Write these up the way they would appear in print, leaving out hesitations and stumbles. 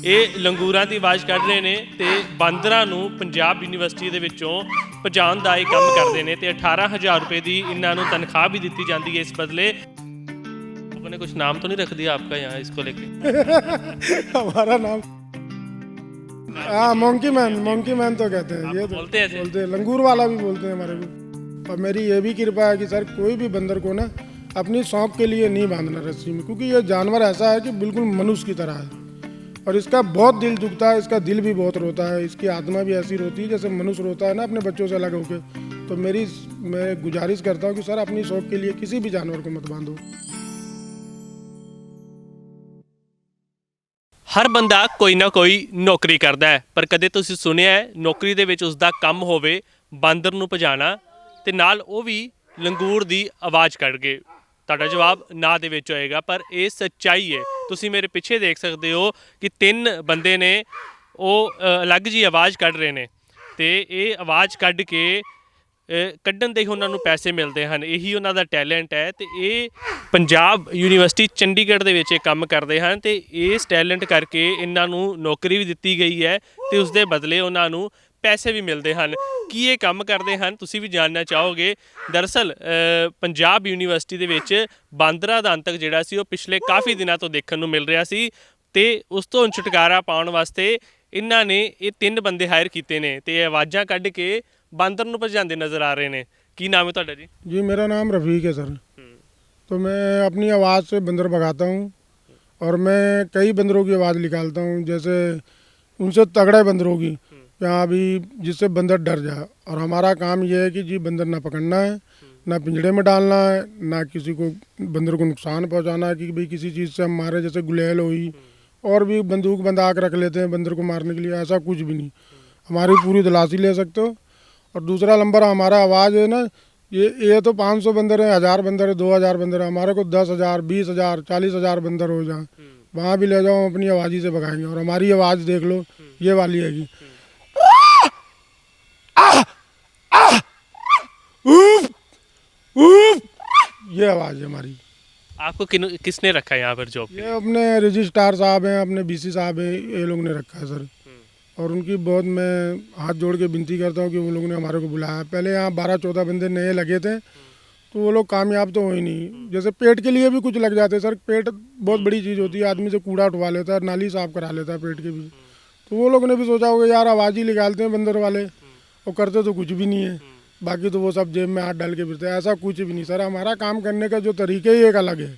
ਇਹ ਲੰਗੂਰਾਂ ਦੀ ਆਵਾਜ਼ ਕੱਢ ਰਹੇ ਨੇ ਤੇ ਬਾਂਦਰਾਂ ਨੂੰ ਪੰਜਾਬ ਯੂਨੀਵਰਸਿਟੀ ਦੇ ਵਿੱਚੋਂ ਭਜਾਉਣ ਦਾ ਇਹ ਕੰਮ ਕਰਦੇ ਨੇ ਤੇ 18000 रुपए ਦੀ ਇਹਨਾਂ ਨੂੰ ਤਨਖਾਹ भी दी जाती है इस बदले। आपने कुछ नाम तो नहीं रख दिया आपका यहाँ इसको लेके? हमारा नाम मंकी मैन तो कहते हैं। ये तो बोलते हैं बोलते हैं, लंगूर वाला भी बोलते हैं हमारे को। और मेरी ये भी कृपा है कि सर कोई भी बंदर को ना अपनी शौक के लिए नहीं बांधना रस्सी में, क्योंकि ये जानवर ऐसा है कि बिल्कुल मनुष्य की तरह है और इसका बहुत दिल दुखता है, इसका दिल भी बहुत रोता है, इसकी आत्मा भी ऐसी रोती है जैसे मनुष्य रोता है ना अपने बच्चों से अलग होकर। तो मैं गुजारिश करता हूँ कि सर अपनी शौक के लिए किसी भी जानवर को मत बांधो। हर बंदा कोई ना कोई नौकरी करता है, पर कदे तुसीं सुनिया है नौकरी दे विच उसदा काम होवे बांदर नूं भजाना ते नाल वो भी लंगूर दी आवाज़ कढ के? ਤੁਹਾਡਾ जवाब ना दे विच होएगा, पर ये सच्चाई है। तुसीं मेरे पिछे देख सकते हो कि 3 बंदे ने वो अलग जी आवाज़ कढ रहे ने ते ये आवाज़ कढ के ਕੱਢਣ ਦੇ ਹੀ ਉਹਨਾਂ ਨੂੰ ਪੈਸੇ ਮਿਲਦੇ ਹਨ। ਇਹੀ ਉਹਨਾਂ ਦਾ ਟੈਲੈਂਟ ਹੈ ਤੇ ਇਹ ਪੰਜਾਬ ਯੂਨੀਵਰਸਿਟੀ ਚੰਡੀਗੜ੍ਹ ਦੇ ਵਿੱਚ ਇਹ ਕੰਮ ਕਰਦੇ ਹਨ ਤੇ ਇਸ ਟੈਲੈਂਟ ਕਰਕੇ ਇਹਨਾਂ ਨੂੰ ਨੌਕਰੀ ਵੀ ਦਿੱਤੀ ਗਈ ਹੈ ਤੇ ਉਸ ਦੇ ਬਦਲੇ ਉਹਨਾਂ ਨੂੰ ਪੈਸੇ ਵੀ ਮਿਲਦੇ ਹਨ। ਕੀ ਇਹ ਕੰਮ ਕਰਦੇ ਹਨ ਤੁਸੀਂ ਵੀ ਜਾਣਨਾ ਚਾਹੋਗੇ। ਦਰਅਸਲ ਪੰਜਾਬ ਯੂਨੀਵਰਸਿਟੀ ਦੇ ਵਿੱਚ ਬਾਂਦਰਾਂ ਦਾ ਅੰਤਕ ਜਿਹੜਾ ਸੀ ਉਹ ਪਿਛਲੇ ਕਾਫੀ ਦਿਨਾਂ ਤੋਂ ਦੇਖਣ ਨੂੰ ਮਿਲ ਰਿਹਾ ਸੀ ਤੇ ਉਸ ਤੋਂ ਛੁਟਕਾਰਾ ਪਾਉਣ ਵਾਸਤੇ ਇਹਨਾਂ ਨੇ ਇਹ 3 ਬੰਦੇ ਹਾਇਰ ਕੀਤੇ ਨੇ ਤੇ ਇਹ ਆਵਾਜ਼ਾਂ ਕੱਢ ਕੇ बांदर ਨੂੰ ਭਜਾਉਂਦੇ नज़र आ रहे हैं। की नाम है ਤੁਹਾਡਾ जी? जी मेरा नाम रफ़ीक है सर। तो मैं अपनी आवाज़ से बंदर भगाता हूँ और मैं कई बंदरों की आवाज़ निकालता हूँ, जैसे उनसे तगड़े बंदरों की यहाँ भी, जिससे बंदर डर जाए। और हमारा काम ये है कि जी बंदर ना पकड़ना है, ना पिंजड़े में डालना है, ना किसी को बंदर को नुकसान पहुँचाना है कि भाई किसी चीज़ से हम मारे, जैसे गुलेल हुई और भी बंदूक बंदा के रख लेते हैं बंदर को मारने के लिए, ऐसा कुछ भी नहीं। हमारी पूरी तलाशी ले सकते हो। और दूसरा नंबर हमारा आवाज़ है ना, ये तो 500 बंदर है, 1000 बंदर है, 2000 बंदर है, हमारे को 10,000 20,000 40,000 बंदर हो जाए वहाँ भी ले जाओ, अपनी आवाज़ ही से भगाएंगे। और हमारी आवाज़ देख लो, ये वाली हैगी, ये आवाज़ है हमारी। आपको किसने रखा है यहाँ पर जॉब? ये अपने रजिस्ट्रार साहब हैं, अपने BC साहब हैं, ये लोग ने रखा है सर। और उनकी बहुत मैं हाथ जोड़ के विनती करता हूँ कि उन लोगों ने हमारे को बुलाया। पहले यहाँ 12-14 बंदे नए लगे थे तो वो लोग कामयाब तो हो ही नहीं। जैसे पेट के लिए भी कुछ लग जाते सर, पेट बहुत बड़ी चीज़ होती है, आदमी से कूड़ा उठवा लेता है, नाली साफ करा लेता है पेट के भी। तो वो लोग ने भी सोचा होगा यार आवाज़ ही निकालते हैं बंदर वाले, और करते तो कुछ भी नहीं है, बाकी तो वो सब जेब में हाथ डाल के फिरते हैं। ऐसा कुछ भी नहीं सर, हमारा काम करने का जो तरीके ही एक अलग है।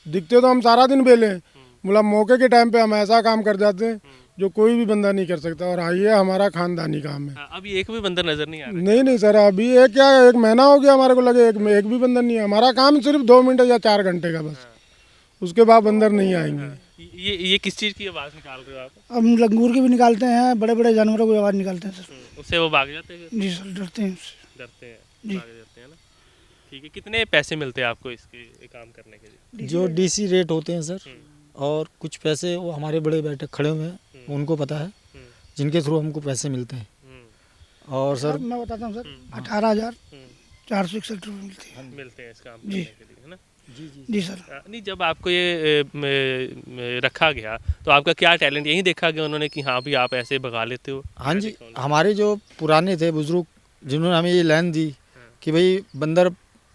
दिखते तो हम सारा दिन बेले हैं, मतलब मौके के टाइम पे हम ऐसा काम कर जाते हैं जो कोई भी बंदा नहीं कर सकता। और हाँ, ये हमारा खानदानी काम है। अभी एक भी बंदर नजर नहीं आ रहा? नहीं सर, अभी एक क्या, 1 महीना हो गया हमारे को लगे, एक भी बंदर नहीं है। हमारा काम सिर्फ 2 मिनट या 4 घंटे का बस, उसके बाद बंदर नहीं आएंगे। ये किस चीज़ की आवाज़ निकाल रहे हो आप? हम लंगूर की भी निकालते हैं, बड़े बड़े जानवरों की आवाज़ निकालते हैं सर। उससे वो भाग जाते हैं? जी सर, डरते हैं डरते हैं, जी। भाग जाते हैं ना। ठीक है, कितने पैसे मिलते हैं आपको इसके काम करने के लिए? जो DC रेट होते हैं सर, और कुछ पैसे वो हमारे बड़े बैठक खड़े हुए हैं, उनको पता है, जिनके थ्रू हमको पैसे मिलते हैं। और सर मैं बताता हूँ सर, 18,461 रुपये मिलते हैं इस काम जी। करने के लिए, है ना? जी सर। नहीं, जब आपको ये रखा गया तो आपका क्या टैलेंट यही देखा गया उन्होंने कि हाँ भी आप ऐसे भगा लेते हो? हाँ जी, हमारे जो पुराने थे बुजुर्ग, जिन्होंने हमें ये लाइन दी कि भाई बंदर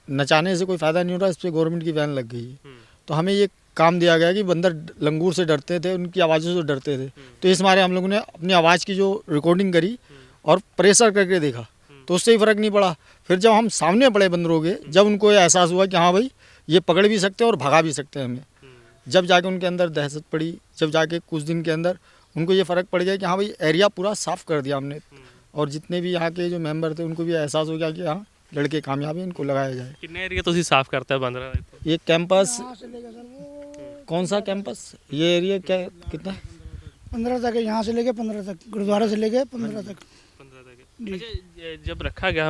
नचाने से कोई फ़ायदा नहीं हो रहा, इस पर गवर्नमेंट की वैन लग गई है। तो हमें ये काम दिया गया कि बंदर लंगूर से डरते थे, उनकी आवाज़ों से डरते थे। तो इस मारे हम लोगों ने अपनी आवाज़ की जो रिकॉर्डिंग करी और प्रेशर करके देखा, तो उससे ही फ़र्क नहीं पड़ा। फिर जब हम सामने पड़े बंदरों के, जब उनको ये एहसास हुआ कि हाँ भाई ये पकड़ भी सकते हैं और भगा भी सकते हैं हमें, जब जाके उनके अंदर दहशत पड़ी, जब जाके कुछ दिन के अंदर उनको ये फ़र्क पड़ गया कि हाँ भाई एरिया पूरा साफ़ कर दिया हमने। और जितने भी यहाँ के जो मेंबर थे उनको भी एहसास हो गया कि हाँ लड़के कामयाब हैं, इनको लगाया जाए। कितने एरिया तो साफ करता है बांद्रा? ये कैंपस, कौन सा कैंपस, ये एरिया क्या कितना? 15 तक है, यहाँ से लेके 15 तक, गुरुद्वारा से लेके 15 तक। 15 तक। अच्छा, जब रखा गया,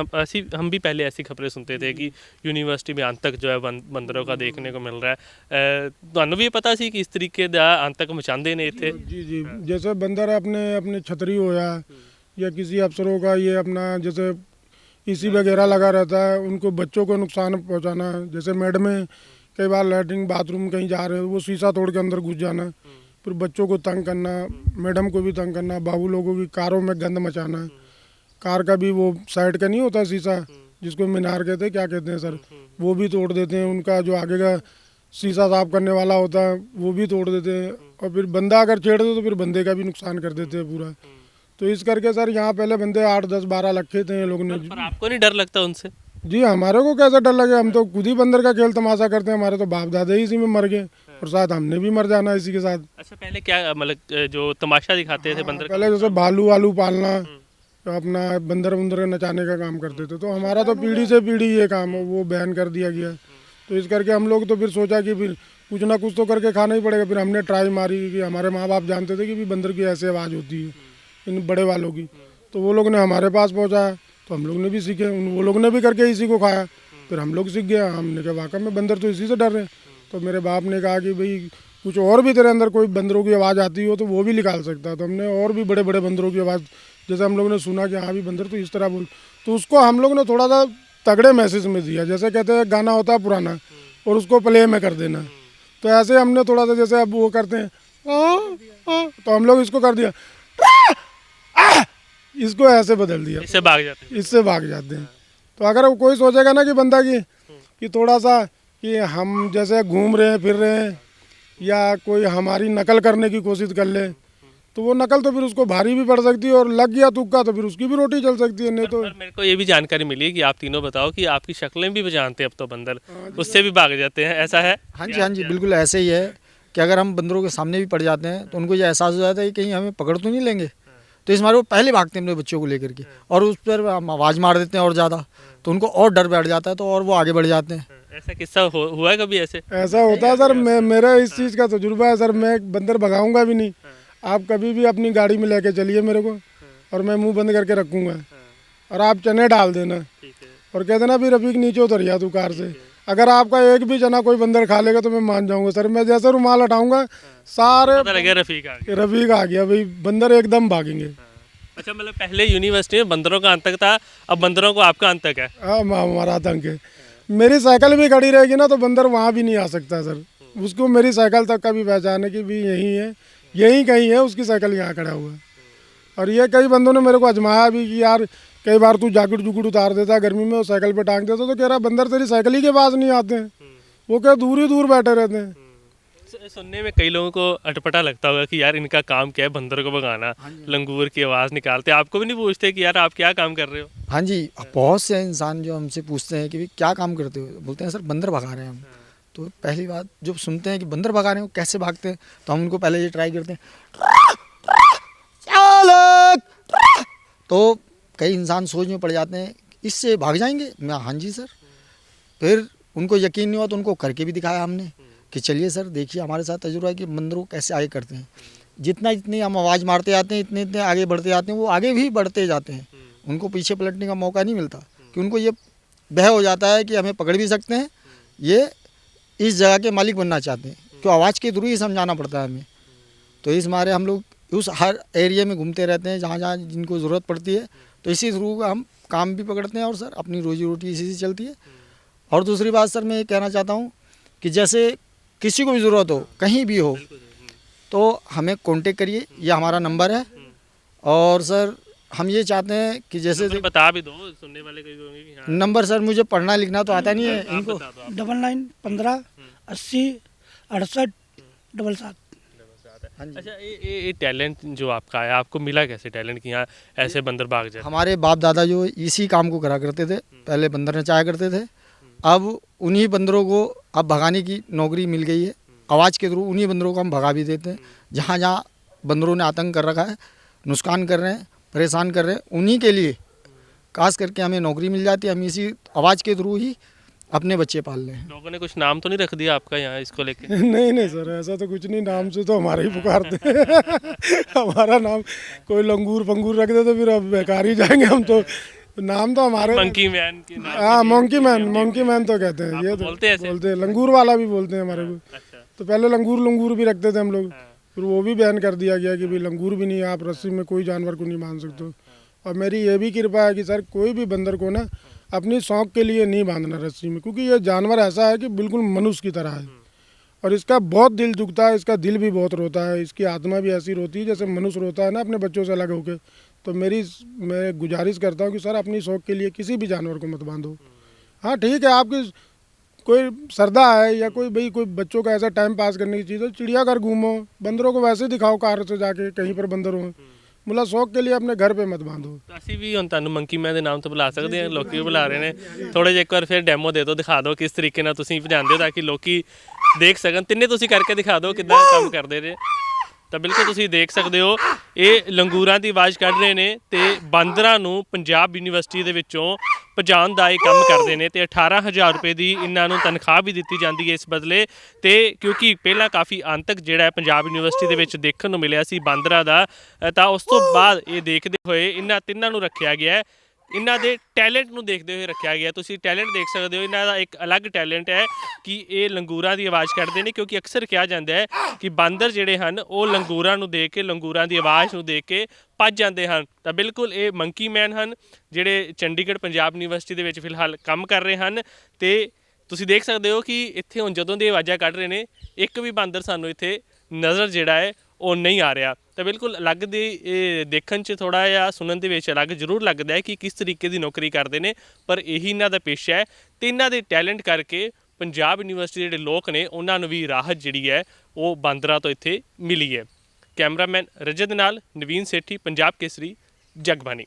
हम भी पहले ऐसी खबरें सुनते थे कि यूनिवर्सिटी में आतंक जो है बंदरों का देखने को मिल रहा है। ਤੁਹਾਨੂੰ ਵੀ ਪਤਾ ਸੀ कि इस तरीके ਦਾ आतंक मचाते ने इतने? जी, जैसे बंदर अपने छतरी होया या किसी अफसरों का ये अपना जैसे इसी वगैरह लगा रहता है, उनको बच्चों को नुकसान पहुंचाना। जैसे मैडमें कई बार लैट्रिन बाथरूम कहीं जा रहे हैं, वो शीशा तोड़ के अंदर घुस जाना, फिर बच्चों को तंग करना, मैडम को भी तंग करना, बाबू लोगों की कारों में गंद मचाना, कार का भी वो साइड का नहीं होता शीशा जिसको मीनार कहते हैं, क्या कहते हैं सर, वो भी तोड़ देते हैं। उनका जो आगे का शीशा साफ करने वाला होता है वो भी तोड़ देते हैं, और फिर बंदा अगर छेड़ दे तो फिर बंदे का भी नुकसान कर देते हैं पूरा। तो इस करके सर यहाँ पहले बंदे 8, 10, 12 रखे थे ये लोग ने। पर आपको नहीं डर लगता उनसे? जी हमारे को कैसा डर लगे, हम तो खुद ही बंदर का खेल तमाशा करते हैं, हमारे तो बाप दादा ही इसी में मर गए और शायद हमने भी मर जाना इसी के साथ। अच्छा, पहले क्या मतलब जो तमाशा दिखाते थे बंदर का? पहले जैसे भालू वालू पालना, तो अपना बंदर वंदर नचाने का काम करते थे, तो हमारा तो पीढ़ी से पीढ़ी ये काम है, वो बैन कर दिया गया। तो इस करके हम लोग तो फिर सोचा कि फिर कुछ ना कुछ तो करके खाना ही पड़ेगा। फिर हमने ट्राई मारी कि हमारे माँ बाप जानते थे कि भी बंदर की ऐसे आवाज़ होती है इन बड़े वालों की, तो वो लोग ने हमारे पास पहुँचाया, तो हम लोग ने भी सीखे, वो लोग ने भी करके इसी को खाया, फिर हम लोग सीख गया। हमने कहा वाकई में बंदर तो इसी से डर रहे हैं। तो मेरे बाप ने कहा कि भाई कुछ और भी तेरे अंदर कोई बंदरों की आवाज़ आती हो तो वो भी निकाल सकता है। तो हमने और भी बड़े बड़े बंदरों की आवाज़, जैसे हम लोग ने सुना कि हाँ भी बंदर तो इस तरह बोल, तो उसको हम लोग ने थोड़ा सा तगड़े मैसेज में दिया, जैसे कहते हैं गाना होता है पुराना और उसको प्ले में कर देना। तो ऐसे हमने थोड़ा सा, जैसे अब वो करते हैं तो हम लोग इसको कर दिया, इसको ऐसे बदल दिया, इससे भाग जाते हैं। इससे भाग जाते हैं। तो अगर कोई सोचेगा ना कि बंदा कि थोड़ा सा कि हम जैसे घूम रहे हैं फिर रहे हैं या कोई हमारी नकल करने की कोशिश कर ले, तो वो नकल तो फिर उसको भारी भी पड़ सकती है, और लग गया तुक्का तो फिर उसकी भी रोटी चल सकती है। नहीं तो पर मेरे को ये भी जानकारी मिली है कि आप तीनों बताओ कि आपकी शक्लें भी पहचानते हैं अब तो बंदर, उससे भी भाग जाते हैं, ऐसा है? हाँ जी, बिल्कुल ऐसे ही है कि अगर हम बंदरों के सामने भी पड़ जाते हैं तो उनको ये एहसास हो जाता है कि कहीं हमें पकड़ तो नहीं लेंगे, तो इस मारे वो पहले भागते हैं अपने बच्चों को लेकर के, और उस पर हम आवाज़ मार देते हैं और ज़्यादा, तो उनको और डर बैठ जाता है, तो और वो आगे बढ़ जाते हैं। ऐसा किस्सा हुआ है कभी ऐसे? ऐसा होता है सर, मेरा इस चीज़ का तजुर्बा है सर, मैं बंदर भगाऊंगा भी नहीं। आप कभी भी अपनी गाड़ी में लेके चलिए मेरे को, और मैं मुंह बंद करके रखूंगा, और आप चने डाल देना और कह देना भी रफीक नीचे उतर जा तू कार से। अगर आपका एक भी चना कोई बंदर खा लेगा तो मैं मान जाऊंगा सर। मैं जैसे रुमाल हटाऊंगा सारे पता लगे रफीक आ गया। रफीक आ गया भाई, बंदर एकदम भागेंगे। अच्छा, मतलब पहले यूनिवर्सिटी में बंदरों का आतंक था, अब बंदरों को आपका आतंक है? हाँ, हमारा आतंक है। मेरी साइकिल भी खड़ी रहेगी ना तो बंदर वहाँ भी नहीं आ सकता सर, उसको मेरी साइकिल तक का भी पहचान है कि भी यही है, यही कहीं है उसकी साइकिल यहाँ खड़ा हुआ है। और ये कई बंदों ने मेरे को आजमाया भी कि यार कई बार तू जैकेट जुकेट उतार देता गर्मी में और साइकिल पे टांग देता, तो कह रहा बंदर तेरी साइकिल ही के पास नहीं आते हैं, वो क्या दूर ही दूर बैठे रहते हैं। सुनने में कई लोगों को अटपटा लगता होगा कि यार इनका काम क्या है, बंदर को भगाना, लंगूर की आवाज़ निकालते। आपको भी नहीं पूछते कि यार आप क्या काम कर रहे हो? हाँ जी, बहुत से इंसान जो हमसे पूछते हैं कि भाई क्या काम करते हो, बोलते हैं सर बंदर भगा रहे हैं हम। तो पहली बात जब सुनते हैं कि बंदर भगा रहे हो कैसे भागते हैं, तो हम उनको पहले ये ट्राई करते हैं, तो कई इंसान सोच में पड़ जाते हैं इससे भाग जाएंगे। मैं हाँ जी सर। फिर उनको यकीन नहीं हुआ तो उनको करके भी दिखाया हमने कि चलिए सर देखिए हमारे साथ तजुर्बा है कि बंदरों को कैसे आगे करते हैं। जितनी हम आवाज़ मारते जाते हैं इतने आगे बढ़ते जाते हैं, वो आगे भी बढ़ते जाते हैं, उनको पीछे पलटने का मौका नहीं मिलता, कि उनको ये भय हो जाता है कि हमें पकड़ भी सकते हैं, ये इस जगह के मालिक बनना चाहते हैं, क्यों आवाज़ के थ्रू ही समझाना पड़ता है हमें। तो इस मारे हम लोग उस हर एरिया में घूमते रहते हैं जहाँ जहाँ जिनको ज़रूरत पड़ती है, तो इसी थ्रू हम काम भी पकड़ते हैं और सर अपनी रोजी रोटी इसी से चलती है। और दूसरी बात सर मैं ये कहना चाहता हूँ कि जैसे किसी को भी ज़रूरत हो कहीं भी हो तो हमें कांटेक्ट करिए, ये हमारा नंबर है। और सर हम ये चाहते हैं कि जैसे बता भी दो, सुनने वाले कई होंगे कि हाँ। नंबर सर मुझे पढ़ना लिखना तो आता नहीं है इनको। 99 15 80 68 77। अच्छा, ये टैलेंट जो आपका है, आपको मिला कैसे टैलेंट कि यहाँ ऐसे बंदर भाग जाए? हमारे बाप दादा जो इसी काम को करा करते थे, पहले बंदर नचाया करते थे, अब उन्हीं बंदरों को अब भगाने की नौकरी मिल गई है। आवाज़ के थ्रू उन्हीं बंदरों को हम भगा भी देते हैं। जहाँ जहाँ बंदरों ने आतंक कर रखा है, नुकसान कर रहे हैं, परेशान कर रहे हैं, उन्हीं के लिए खास करके हमें नौकरी मिल जाती है। हम इसी आवाज़ के थ्रू ही अपने बच्चे पाल रहे हैं। लोगों ने कुछ नाम तो नहीं रख दिया आपका यहाँ इसको लेके? नहीं सर, ऐसा तो कुछ नहीं, नाम से तो हमारा ही पुकारते हैं। हमारा नाम कोई लंगूर पंगूर रख दे तो फिर अब बेकार ही जाएंगे हम तो। नाम तो हमारे मंकी मैन की नाम? हाँ, मंकी मैन तो कहते हैं। ये तो बोलते हैं बोलते हैं, लंगूर वाला भी बोलते हैं हमारे को। अच्छा, तो पहले लंगूर भी रखते थे हम लोग, फिर वो भी बैन कर दिया गया कि भाई लंगूर भी नहीं, आप रस्सी में कोई जानवर को नहीं बांध सकते। और मेरी ये भी कृपा है कि सर कोई भी बंदर को ना अपनी शौक के लिए नहीं बांधना रस्सी में, क्योंकि ये जानवर ऐसा है कि बिल्कुल मनुष्य की तरह है, और इसका बहुत दिल दुखता है, इसका दिल भी बहुत रोता है, इसकी आत्मा भी ऐसी रोती है जैसे मनुष्य रोता है ना अपने बच्चों से अलग होकर। तो मैं गुजारिश करता हूँ कि सर अपनी शौक के लिए किसी भी जानवर को मत बांधो। हाँ ठीक है, आपकी कोई श्रद्धा है या कोई बच्चों का ऐसा टाइम पास करने की चीज़ है, चिड़ियाघर घूमो, बंदरों को वैसे दिखाओ कार से जाके कहीं पर बंदर हो, मतलब शौक के लिए अपने घर पे मत बांधो। ਤਾਂ ਅਸੀਂ ਵੀ ਹੁਣ ਤੁਹਾਨੂੰ ਮੰਕੀ ਮੈਨ ਦੇ ਨਾਮ ਤੋਂ ਬੁਲਾ ਸਕਦੇ ਹਾਂ, ਲੋਕੀ ਵੀ ਬੁਲਾ ਰਹੇ ਨੇ। ਥੋੜੇ ਜਿਹਾ ਇੱਕ ਵਾਰ ਫਿਰ ਡੈਮੋ ਦੇ ਦਿਓ, ਦਿਖਾ ਦਿਓ ਕਿਸ ਤਰੀਕੇ ਨਾਲ ਤੁਸੀਂ ਭਜਾਉਂਦੇ ਹੋ ਤਾਂ ਕਿ ਲੋਕੀ ਦੇਖ ਸਕਣ। ਤਿੰਨੇ ਤੁਸੀਂ ਕਰਕੇ ਦਿਖਾ ਦਿਓ ਕਿੱਦਾਂ ਕੰਮ ਕਰਦੇ ਨੇ। ਤਾਂ ਬਿਲਕੁਲ ਤੁਸੀਂ ਦੇਖ ਸਕਦੇ ਹੋ ਇਹ ਲੰਗੂਰਾਂ ਦੀ ਆਵਾਜ਼ ਕੱਢ ਰਹੇ ਨੇ ਤੇ ਬਾਂਦਰਾਂ ਨੂੰ ਪੰਜਾਬ ਯੂਨੀਵਰਸਿਟੀ ਦੇ ਵਿੱਚੋਂ ਭਜਾਉਣ ਦਾ ਇਹ ਕੰਮ ਕਰਦੇ ਨੇ ਤੇ 18,000 ਰੁਪਏ ਦੀ ਇਹਨਾਂ ਨੂੰ ਤਨਖਾਹ ਵੀ ਦਿੱਤੀ ਜਾਂਦੀ ਹੈ ਇਸ ਬਦਲੇ। ਤੇ ਕਿਉਂਕਿ ਪਹਿਲਾਂ ਕਾਫੀ ਆਤੰਕ ਜਿਹੜਾ ਹੈ ਪੰਜਾਬ ਯੂਨੀਵਰਸਿਟੀ ਦੇ ਵਿੱਚ ਦੇਖਣ ਨੂੰ ਮਿਲਿਆ ਸੀ ਬਾਂਦਰਾਂ ਦਾ, ਤਾਂ ਉਸ ਤੋਂ ਬਾਅਦ ਇਹ ਦੇਖਦੇ ਹੋਏ ਇਹਨਾਂ ਤਿੰਨਾਂ ਨੂੰ ਰੱਖਿਆ ਗਿਆ ਹੈ। ਇਹਨਾਂ ਦੇ ਟੈਲੈਂਟ ਨੂੰ ਦੇਖਦੇ ਹੋਏ ਰੱਖਿਆ ਗਿਆ। ਤੁਸੀਂ ਟੈਲੈਂਟ ਦੇਖ ਸਕਦੇ ਹੋ, ਇਹਨਾਂ ਦਾ ਇੱਕ ਅਲੱਗ ਟੈਲੈਂਟ ਹੈ ਕਿ ਇਹ ਲੰਗੂਰਾਂ ਦੀ ਆਵਾਜ਼ ਕੱਢਦੇ ਨੇ, ਕਿਉਂਕਿ ਅਕਸਰ ਕਿਹਾ ਜਾਂਦਾ ਹੈ ਕਿ ਬਾਂਦਰ ਜਿਹੜੇ ਹਨ ਉਹ ਲੰਗੂਰਾਂ ਨੂੰ ਦੇਖ ਕੇ, ਲੰਗੂਰਾਂ ਦੀ ਆਵਾਜ਼ ਨੂੰ ਦੇਖ ਕੇ ਭੱਜ ਜਾਂਦੇ ਹਨ। ਤਾਂ ਬਿਲਕੁਲ ਇਹ ਮੰਕੀ ਮੈਨ ਹਨ ਜਿਹੜੇ ਚੰਡੀਗੜ੍ਹ ਪੰਜਾਬ ਯੂਨੀਵਰਸਿਟੀ ਦੇ ਵਿੱਚ ਫਿਲਹਾਲ ਕੰਮ ਕਰ ਰਹੇ ਹਨ। ਤੇ ਤੁਸੀਂ ਦੇਖ ਸਕਦੇ ਹੋ ਕਿ ਇੱਥੇ ਹੁਣ ਜਦੋਂ ਦੇ ਆਵਾਜ਼ਾਂ ਕੱਢ ਰਹੇ ਨੇ ਇੱਕ ਵੀ ਬਾਂਦਰ ਸਾਨੂੰ ਇੱਥੇ ਨਜ਼ਰ ਜਿਹੜਾ ਹੈ ਉਹ ਨਹੀਂ ਆ ਰਿਹਾ। ਤਾਂ ਬਿਲਕੁਲ ਅਲੱਗ ਦੀ ਇਹ ਦੇਖਣ 'ਚ ਥੋੜ੍ਹਾ ਜਿਹਾ ਸੁਣਨ ਦੇ ਵਿੱਚ ਅਲੱਗ ਜ਼ਰੂਰ ਲੱਗਦਾ ਹੈ ਕਿ ਕਿਸ ਤਰੀਕੇ ਦੀ ਨੌਕਰੀ ਕਰਦੇ ਨੇ, ਪਰ ਇਹੀ ਇਹਨਾਂ ਦਾ ਪੇਸ਼ਾ ਹੈ। ਤੇ ਇਹਨਾਂ ਦੇ ਟੈਲੈਂਟ ਕਰਕੇ ਪੰਜਾਬ ਯੂਨੀਵਰਸਿਟੀ ਦੇ ਜਿਹੜੇ ਲੋਕ ਨੇ ਉਹਨਾਂ ਨੂੰ ਵੀ ਰਾਹਤ ਜਿਹੜੀ ਹੈ ਉਹ ਬਾਂਦਰਾਂ ਤੋਂ ਇੱਥੇ ਮਿਲੀ ਹੈ। ਕੈਮਰਾਮੈਨ ਰਜਤ ਨਾਲ ਨਵੀਨ ਸੇਠੀ, ਪੰਜਾਬ ਕੇਸਰੀ, ਜਗਬਾਣੀ।